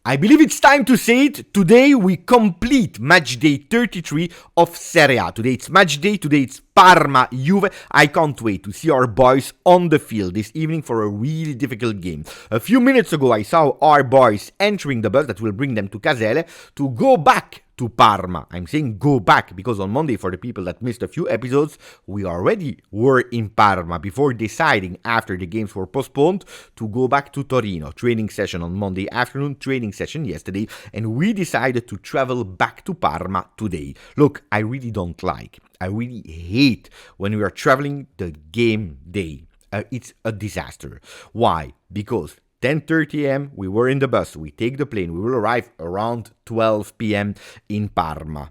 I believe it's time to say it. Today we complete match day 33 of Serie A. Today it's match day. Today it's Parma Juve. I can't wait to see our boys on the field this evening for a really difficult game. A few minutes ago I saw our boys entering the bus that will bring them to Casele to go back to Parma. I'm saying go back because on Monday, for the people that missed a few episodes, we already were in Parma before deciding, after the games were postponed, to go back to Torino. Training session on Monday afternoon, training session yesterday, and we decided to travel back to Parma today. Look, I really hate when we are traveling the game day. It's a disaster. Why? Because 10:30 a.m. we were in the bus, we take the plane, we will arrive around 12 p.m. in Parma.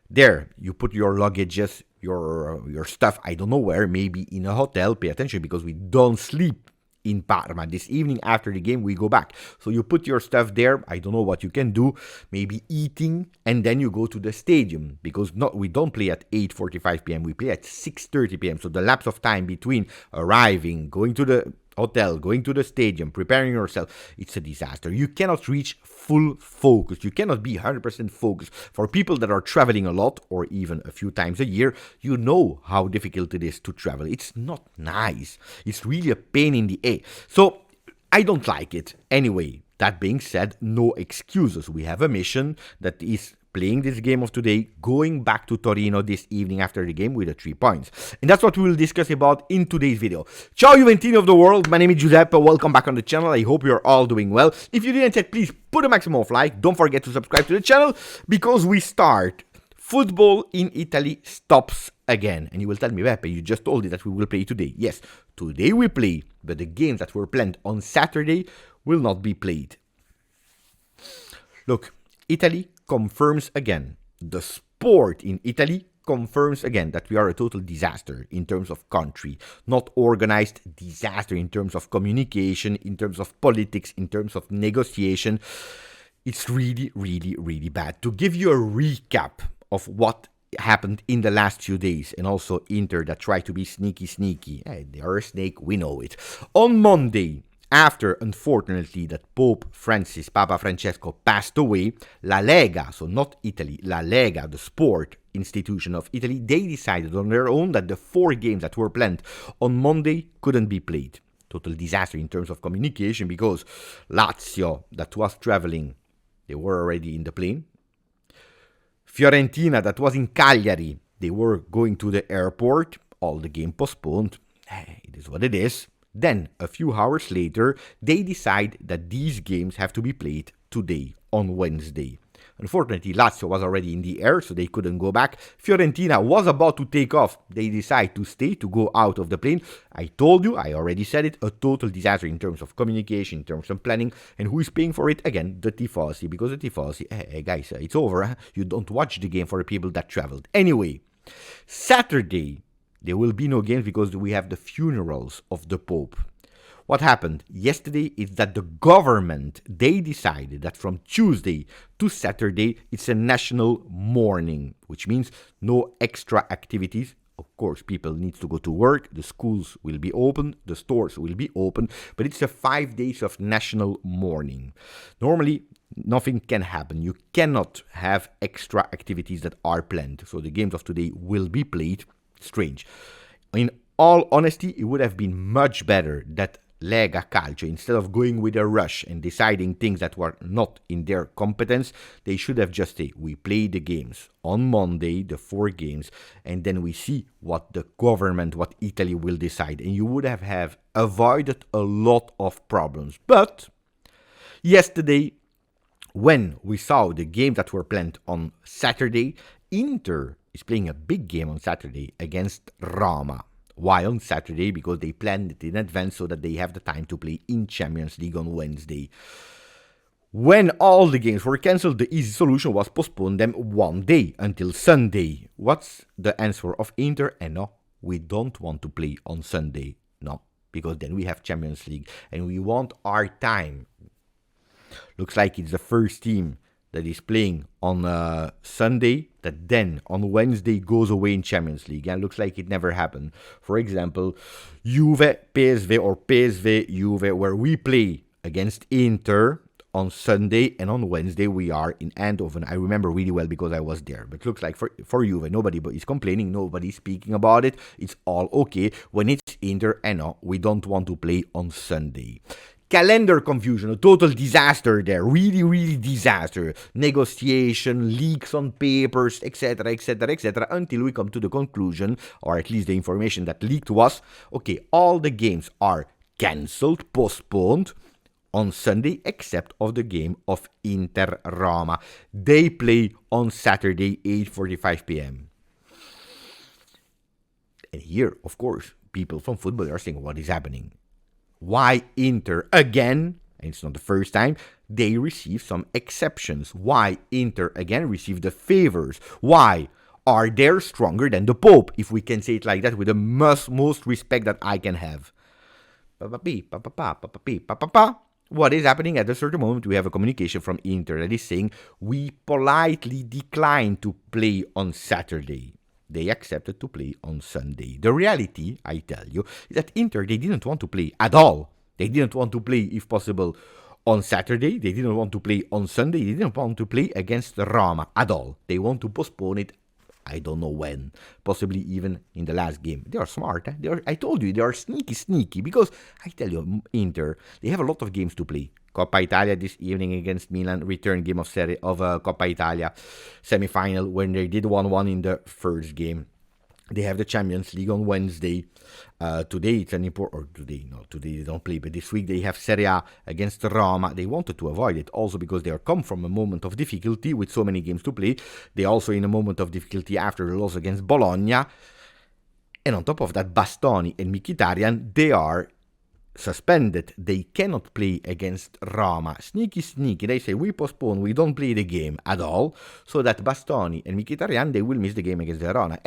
There, you put your luggages, your stuff, I don't know where, maybe in a hotel. Pay attention because we don't sleep in Parma. This evening after the game we go back. So you put your stuff there, I don't know what you can do, maybe eating, and then you go to the stadium because we don't play at 8:45 p.m. we play at 6:30 p.m. So the lapse of time between arriving, going to the hotel, going to the stadium, preparing yourself, it's a disaster. You cannot reach full focus. You cannot be 100% focused. For people that are traveling a lot or even a few times a year, you know how difficult it is to travel. It's not nice. It's really a pain in the ass. So I don't like it. Anyway, that being said, no excuses. We have a mission that is playing this game of today, going back to Torino this evening after the game with the 3 points. And that's what we will discuss about in today's video. Ciao Juventini of the world, my name is Giuseppe, welcome back on the channel, I hope you're all doing well. If you didn't yet, please put a maximum of like, don't forget to subscribe to the channel, because we start. Football in Italy stops again. And you will tell me, Beppe, you just told me that we will play today. Yes, today we play, but the games that were planned on Saturday will not be played. Look, Italy confirms again, the sport in Italy confirms again that we are a total disaster in terms of country, not organized, disaster in terms of communication, in terms of politics, in terms of negotiation. It's really, really, really bad. To give you a recap of what happened in the last few days, and also Inter that tried to be sneaky. Hey, they are a snake, we know it. On Monday, after, unfortunately, that Pope Francis, Papa Francesco, passed away, La Lega, so not Italy, La Lega, the sport institution of Italy, they decided on their own that the 4 games that were planned on Monday couldn't be played. Total disaster in terms of communication, because Lazio, that was traveling, they were already in the plane. Fiorentina, that was in Cagliari, they were going to the airport, all the game postponed. Hey, it is what it is. Then, a few hours later, they decide that these games have to be played today, on Wednesday. Unfortunately, Lazio was already in the air, so they couldn't go back. Fiorentina was about to take off. They decide to stay, to go out of the plane. I told you, I already said it, a total disaster in terms of communication, in terms of planning. And who is paying for it? Again, the Tifosi. Because the Tifosi, hey guys, it's over. Huh? You don't watch the game for the people that traveled. Anyway, Saturday, there will be no games because we have the funerals of the Pope. What happened yesterday is that the government, they decided that from Tuesday to Saturday, it's a national mourning, which means no extra activities. Of course, people need to go to work, the schools will be open, the stores will be open, but it's a 5 days of national mourning. Normally, nothing can happen. You cannot have extra activities that are planned. So the games of today will be played. Strange. In all honesty, it would have been much better that Lega Calcio, instead of going with a rush and deciding things that were not in their competence, they should have just said, we play the games on Monday, the 4 games, and then we see what the government, what Italy will decide. And you would have avoided a lot of problems. But yesterday, when we saw the games that were planned on Saturday, Inter is playing a big game on Saturday against Roma. Why on Saturday? Because they planned it in advance so that they have the time to play in Champions League on Wednesday. When all the games were cancelled, the easy solution was postpone them 1 day until Sunday. What's the answer of Inter? And no, we don't want to play on Sunday. No, because then we have Champions League and we want our time. Looks like it's the first team that is playing on Sunday, that then on Wednesday goes away in Champions League. And looks like it never happened. For example, Juve, PSV or PSV, Juve, where we play against Inter on Sunday, and on Wednesday we are in Eindhoven. I remember really well because I was there. But looks like for Juve, nobody is complaining, nobody's speaking about it. It's all okay. When it's Inter, and no, we don't want to play on Sunday. Calendar confusion, a total disaster there, really disaster. Negotiation, leaks on papers, etc., until we come to the conclusion, or at least the information that leaked was, okay, all the games are cancelled, postponed on Sunday, except of the game of Inter Roma. They play on Saturday, 8:45 p.m. And here, of course, people from football are saying, what is happening? Why Inter again, and it's not the first time, they receive some exceptions. Why Inter again receive the favors? Why are they stronger than the Pope, if we can say it like that, with the most respect that I can have? What is happening at a certain moment? We have a communication from Inter that is saying, we politely decline to play on Saturday. They accepted to play on Sunday. The reality, I tell you, is that Inter, they didn't want to play at all. They didn't want to play, if possible, on Saturday. They didn't want to play on Sunday. They didn't want to play against Roma at all. They want to postpone it, I don't know when, possibly even in the last game. They are smart. I told you, they are sneaky, because I tell you, Inter, they have a lot of games to play. Coppa Italia this evening against Milan, return game of Coppa Italia semi-final when they did 1-1 in the first game. They have the Champions League on Wednesday. Today it's an important, today they don't play, but this week they have Serie A against Roma. They wanted to avoid it also because they are come from a moment of difficulty with so many games to play. They also in a moment of difficulty after the loss against Bologna. And on top of that, Bastoni and Mkhitaryan, they are suspended. They cannot play against Roma. Sneaky. They say, we postpone, we don't play the game at all, so that Bastoni and Mkhitaryan, they will miss the game against Verona.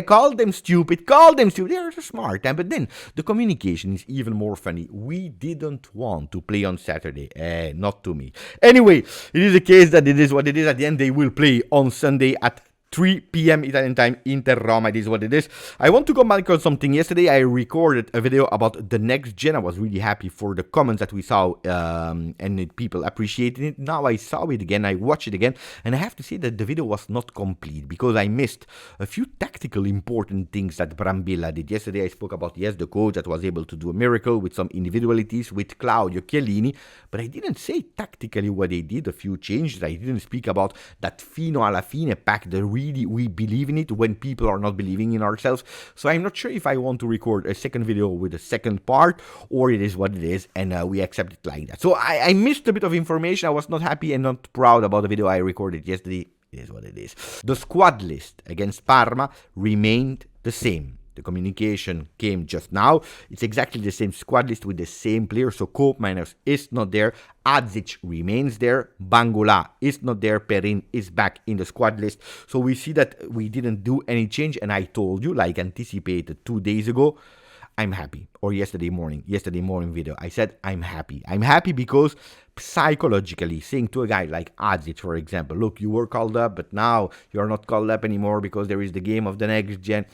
Call them stupid. They are so smart. But then the communication is even more funny. We didn't want to play on Saturday. Not to me. Anyway, it is the case that it is what it is. At the end, they will play on Sunday at 3 p.m. Italian time, Inter Roma, it is what it is. I want to come back on something. Yesterday I recorded a video about the next gen. I was really happy for the comments that we saw and people appreciating it. Now I saw it again, I watched it again, and I have to say that the video was not complete because I missed a few tactical important things that Brambilla did. Yesterday I spoke about, yes, the coach that was able to do a miracle with some individualities with Claudio Chiellini, but I didn't say tactically what they did, a few changes. I didn't speak about that fino alla fine pack, the really we believe in it when people are not believing in ourselves. So I'm not sure if I want to record a second video with a second part, or it is what it is and we accept it like that. So I missed a bit of information. I was not happy and not proud about the video I recorded yesterday. It is what it is. The squad list against Parma remained the same. The communication came just now. It's exactly the same squad list with the same players. So Koopmeiners is not there. Adzic remains there. Bangula is not there. Perin is back in the squad list. So we see that we didn't do any change. And I told you, like anticipated 2 days ago, I'm happy. Or yesterday morning video, I said I'm happy. I'm happy because psychologically, saying to a guy like Adzic, for example, look, you were called up, but now you're not called up anymore because there is the game of the next gen,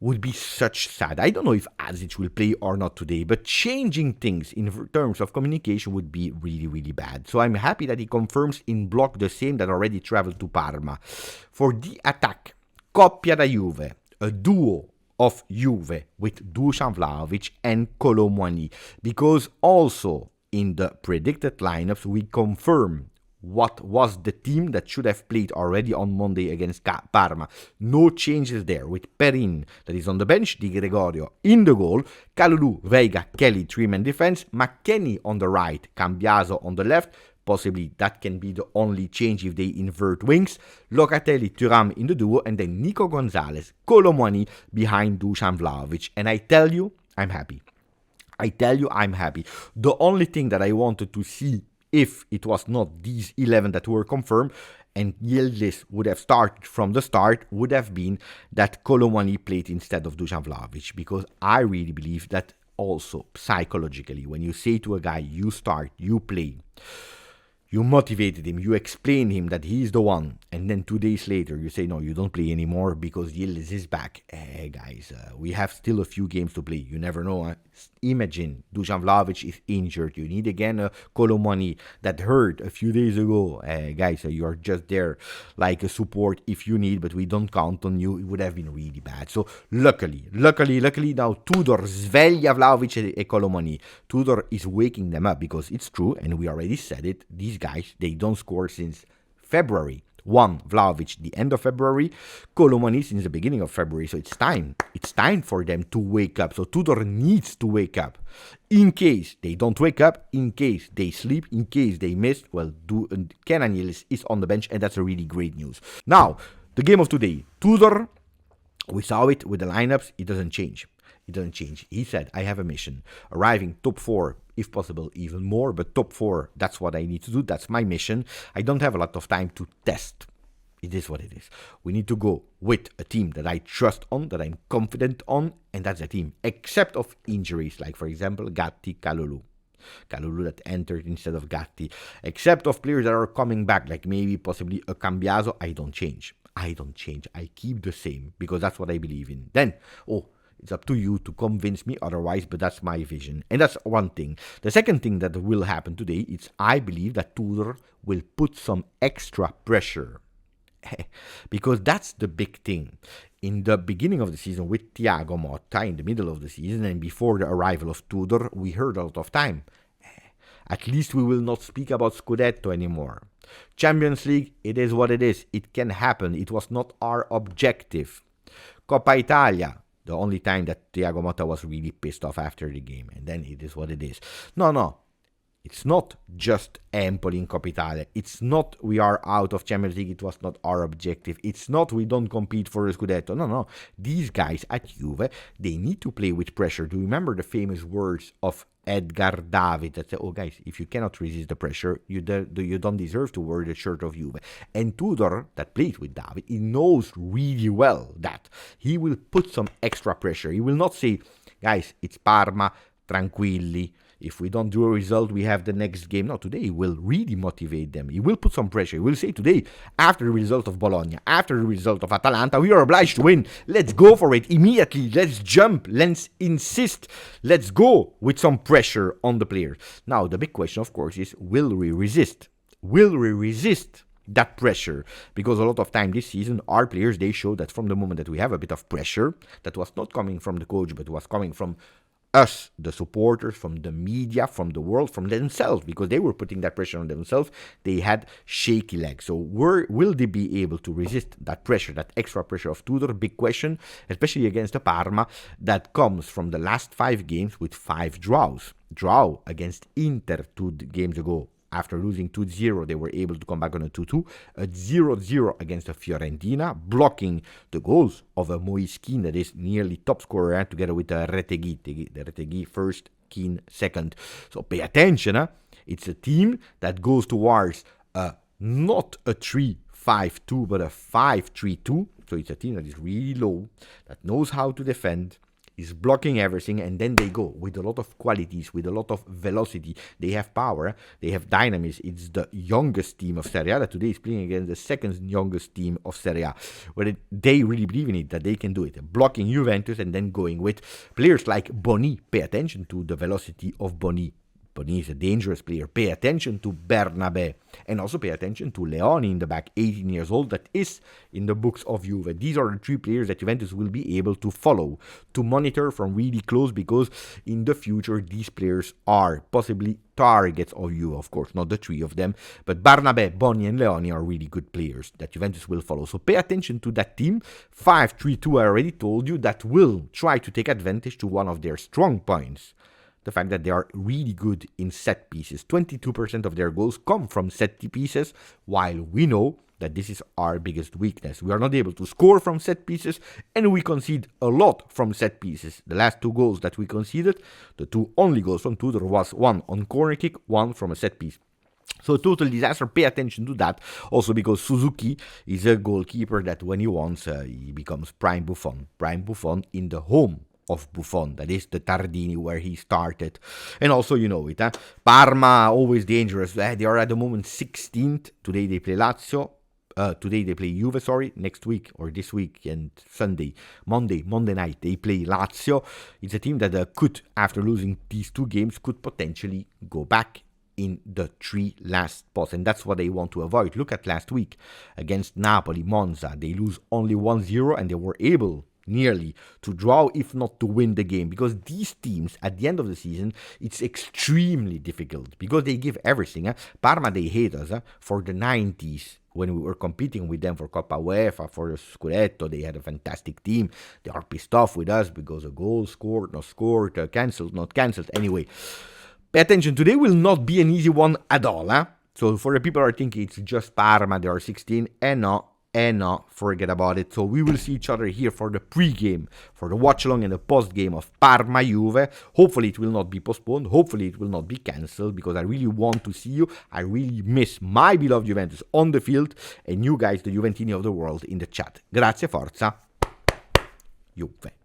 would be such sad. I don't know if Adzic will play or not today, but changing things in terms of communication would be really bad. So I'm happy that he confirms in block the same that already traveled to Parma. For the attack, Coppia da Juve, a duo of Juve with Dusan Vlahovic and Kolo Muani, because also in the predicted lineups we confirm what was the team that should have played already on Monday against Parma. No changes there, with Perin that is on the bench, Di Gregorio in the goal, Kalulu, Veiga, Kelly, 3-man defense, McKennie on the right, Cambiaso on the left. Possibly that can be the only change if they invert wings. Locatelli, Thuram in the duo, and then Nico Gonzalez, Kolo Muani behind Dusan Vlahovic. And I tell you, I'm happy. The only thing that I wanted to see, if it was not these 11 that were confirmed, and Yildiz would have started from the start, would have been that Kolo Muani played instead of Dusan Vlahovic, because I really believe that also psychologically, when you say to a guy, you start, you play, You motivated him, you explained him that he's the one, and then 2 days later you say, no, you don't play anymore because Yildiz is back. Guys, we have still a few games to play. You never know. Imagine Dusan Vlahovic is injured. You need again a Colomani that hurt a few days ago. Guys, you are just there like a support if you need, but we don't count on you. It would have been really bad. So luckily, now Tudor sveglia Vlahovic e Colomani. Tudor is waking them up because it's true, and we already said it. These guys, they don't score since February. Vlahovic the end of February, Colomani since the beginning of February. So it's time. It's time for them to wake up. So Tudor needs to wake up. In case they don't wake up, in case they sleep, in case they miss, well, Kenan Yildiz is on the bench, and that's a really great news. Now, the game of today. Tudor, we saw it with the lineups. It doesn't change. He said, I have a mission. Arriving top 4, if possible, even more. But top 4, that's what I need to do. That's my mission. I don't have a lot of time to test. It is what it is. We need to go with a team that I trust on, that I'm confident on. And that's a team, except of injuries. Like, for example, Gatti, Kalulu that entered instead of Gatti. Except of players that are coming back, like maybe possibly a Cambiaso. I don't change. I keep the same because that's what I believe in. Then, it's up to you to convince me otherwise, but that's my vision. And that's one thing. The second thing that will happen today is I believe that Tudor will put some extra pressure. Because that's the big thing. In the beginning of the season with Thiago Motta, in the middle of the season, and before the arrival of Tudor, we heard a lot of time. At least we will not speak about Scudetto anymore. Champions League, it is what it is. It can happen. It was not our objective. Coppa Italia, the only time that Thiago Motta was really pissed off after the game. And then it is what it is. No. It's not just Empoli in Coppa Italia. It's not we are out of Champions League. It was not our objective. It's not we don't compete for a Scudetto. No. These guys at Juve, they need to play with pressure. Do you remember the famous words of Edgar David that said, guys, if you cannot resist the pressure, you don't deserve to wear the shirt of Juve. And Tudor, that plays with David, he knows really well that he will put some extra pressure. He will not say, guys, it's Parma, tranquilli. If we don't do a result, we have the next game. No, today he will really motivate them. He will put some pressure. He will say today, after the result of Bologna, after the result of Atalanta, we are obliged to win. Let's go for it immediately. Let's jump. Let's insist. Let's go with some pressure on the players. Now, the big question, of course, is will we resist? Will we resist that pressure? Because a lot of time this season, our players, they show that from the moment that we have a bit of pressure, that was not coming from the coach, but was coming from us, the supporters, from the media, from the world, from themselves, because they were putting that pressure on themselves. They had shaky legs. So will they be able to resist that pressure, that extra pressure of Tudor? Big question, especially against the Parma that comes from the last 5 games with 5 draws. Draw against Inter 2 games ago. After losing 2-0, they were able to come back on a 2-2. A 0-0 against a Fiorentina, blocking the goals of a Moiskin that is nearly top scorer together with Retegui. The Retegui first, Keane second. So pay attention. It's a team that goes towards not a 3-5-2, but a 5-3-2. So it's a team that is really low, that knows how to defend, is blocking everything, and then they go with a lot of qualities, with a lot of velocity. They have power, they have dynamism. It's the youngest team of Serie A that today is playing against the second youngest team of Serie A, where they really believe in it, that they can do it. Blocking Juventus and then going with players like Boni. Pay attention to the velocity of Boni. Boni is a dangerous player. Pay attention to Bernabé. And also pay attention to Leone in the back, 18 years old, that is in the books of Juve. These are the 3 players that Juventus will be able to follow, to monitor from really close, because in the future, these players are possibly targets of Juve, of course, not the 3 of them. But Bernabé, Boni, and Leone are really good players that Juventus will follow. So pay attention to that team. 5-3-2, I already told you, that will try to take advantage to one of their strong points. The fact that they are really good in set pieces. 22% of their goals come from set pieces, while we know that this is our biggest weakness. We are not able to score from set pieces, and we concede a lot from set pieces. The last 2 goals that we conceded, the 2 only goals from Tudor, was 1 on corner kick, 1 from a set piece. So total disaster. Pay attention to that. Also because Suzuki is a goalkeeper that when he wants, he becomes prime Buffon. Prime Buffon in the home of Buffon. That is the Tardini where he started. And also, you know it, Parma, always dangerous. They are at the moment 16th. Today they play Lazio. Today they play Juve, next week or this week and Monday night they play Lazio. It's a team that could, after losing these 2 games, could potentially go back in the 3 last spots, and that's what they want to avoid. Look at last week against Napoli, Monza. They lose only 1-0 and they were able nearly to draw, if not to win the game, because these teams at the end of the season, it's extremely difficult because they give everything. Parma, they hate us for the 90s. When we were competing with them for Coppa UEFA, for the Scudetto, they had a fantastic team. They are pissed off with us because a goal scored, not scored, cancelled, not cancelled. Anyway, pay attention, today will not be an easy one at all. So for the people who are thinking it's just Parma, they are 16, and no, forget about it. So we will see each other here for the pre-game, for the watch-along and the post-game of Parma-Juve. Hopefully it will not be postponed. Hopefully it will not be cancelled, because I really want to see you. I really miss my beloved Juventus on the field and you guys, the Juventini of the world, in the chat. Grazie, forza, Juve.